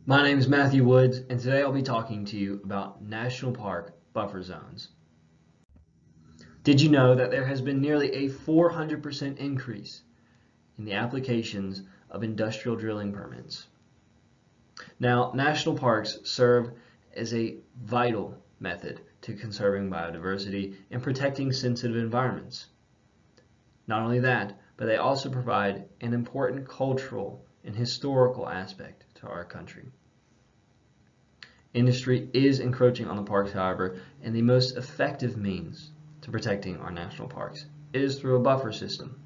My name is Matthew Woods, and today I'll be talking to you about national park buffer zones. Did you know that there has been nearly a 400% increase in the applications of industrial drilling permits? Now, national parks serve as a vital method to conserving biodiversity and protecting sensitive environments. Not only that, but they also provide an important cultural and historical aspect to our country. Industry is encroaching on the parks, however, and the most effective means to protecting our national parks is through a buffer system.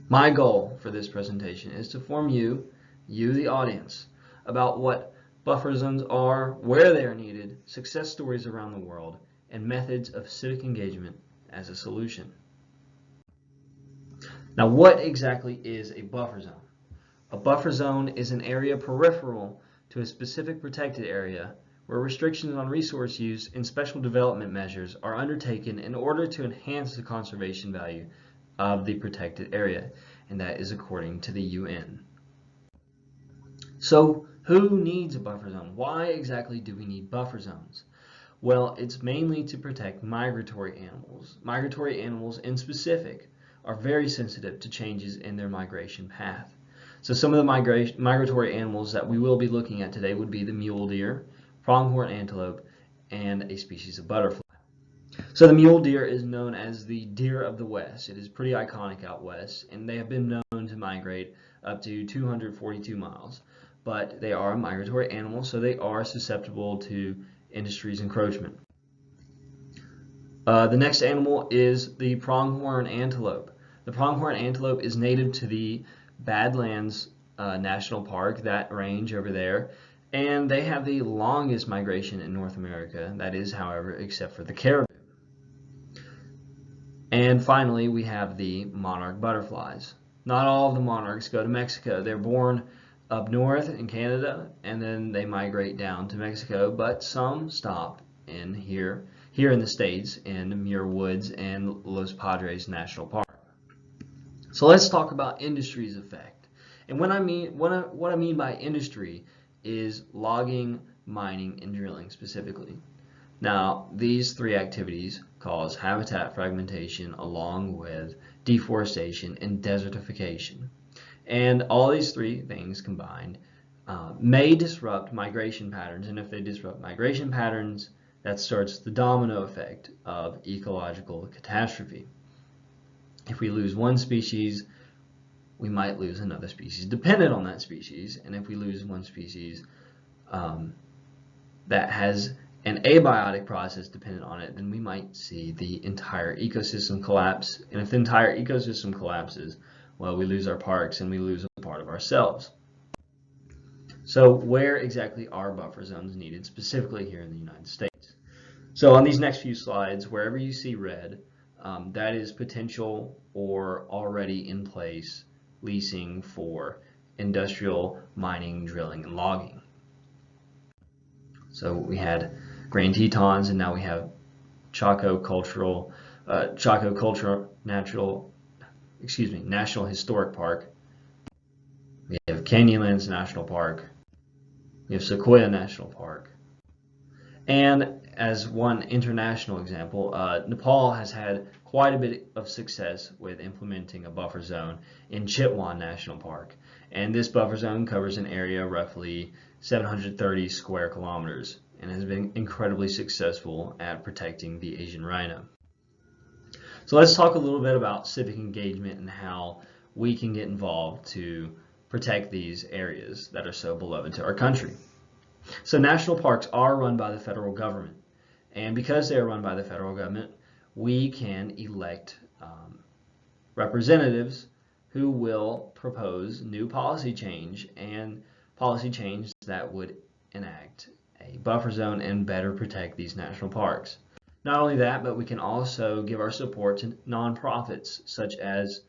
My goal for this presentation is to inform you the audience, about what buffer zones are, where they are needed, success stories around the world, and methods of civic engagement as a solution. Now, what exactly is a buffer zone? A buffer zone is an area peripheral to a specific protected area where restrictions on resource use and special development measures are undertaken in order to enhance the conservation value of the protected area, and that is according to the UN. So, who needs a buffer zone? Why exactly do we need buffer zones? Well, it's mainly to protect migratory animals. Migratory animals in specific are very sensitive to changes in their migration path. So some of the migratory animals that we will be looking at today would be the mule deer, pronghorn antelope, and a species of butterfly. So the mule deer is known as the deer of the West. It is pretty iconic out west, and they have been known to migrate up to 242 miles. But they are a migratory animal, so they are susceptible to industry's encroachment. The next animal is the pronghorn antelope. The pronghorn antelope is native to the Badlands National Park, that range over there, and they have the longest migration in North America. That is, however, except for the caribou. And finally, we have the monarch butterflies. Not all of the monarchs go to Mexico. They're born up north in Canada, and then they migrate down to Mexico, but some stop in here in the States in Muir Woods and Los Padres National Park. So let's talk about industry's effect. And what I mean by industry is logging, mining, and drilling specifically. Now, these three activities cause habitat fragmentation along with deforestation and desertification. And all these three things combined may disrupt migration patterns, and if they disrupt migration patterns, that starts the domino effect of ecological catastrophe. If we lose one species, we might lose another species dependent on that species, and if we lose one species that has an abiotic process dependent on it, then we might see the entire ecosystem collapse, and if the entire ecosystem collapses, well, we lose our parks and we lose a part of ourselves. So where exactly are buffer zones needed, specifically here in the United States? So on these next few slides, wherever you see red, that is potential or already in place leasing for industrial mining, drilling, and logging. So we had Grand Tetons, and now we have National Historic Park. We have Canyonlands National Park. We have Sequoia National Park. And as one international example, Nepal has had quite a bit of success with implementing a buffer zone in Chitwan National Park. And this buffer zone covers an area roughly 730 square kilometers and has been incredibly successful at protecting the Asian rhino. So let's talk a little bit about civic engagement and how we can get involved to protect these areas that are so beloved to our country. So national parks are run by the federal government, and because they are run by the federal government, we can elect representatives who will propose new policy change and policy change that would enact a buffer zone and better protect these national parks. Not only that, but we can also give our support to nonprofits such as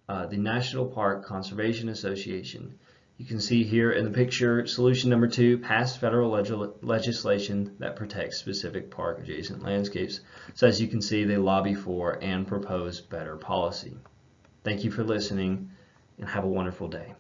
the National Park Conservation Association. You can see here in the picture, solution number 2, pass federal legislation that protects specific park adjacent landscapes. So as you can see, they lobby for and propose better policy. Thank you for listening, and have a wonderful day.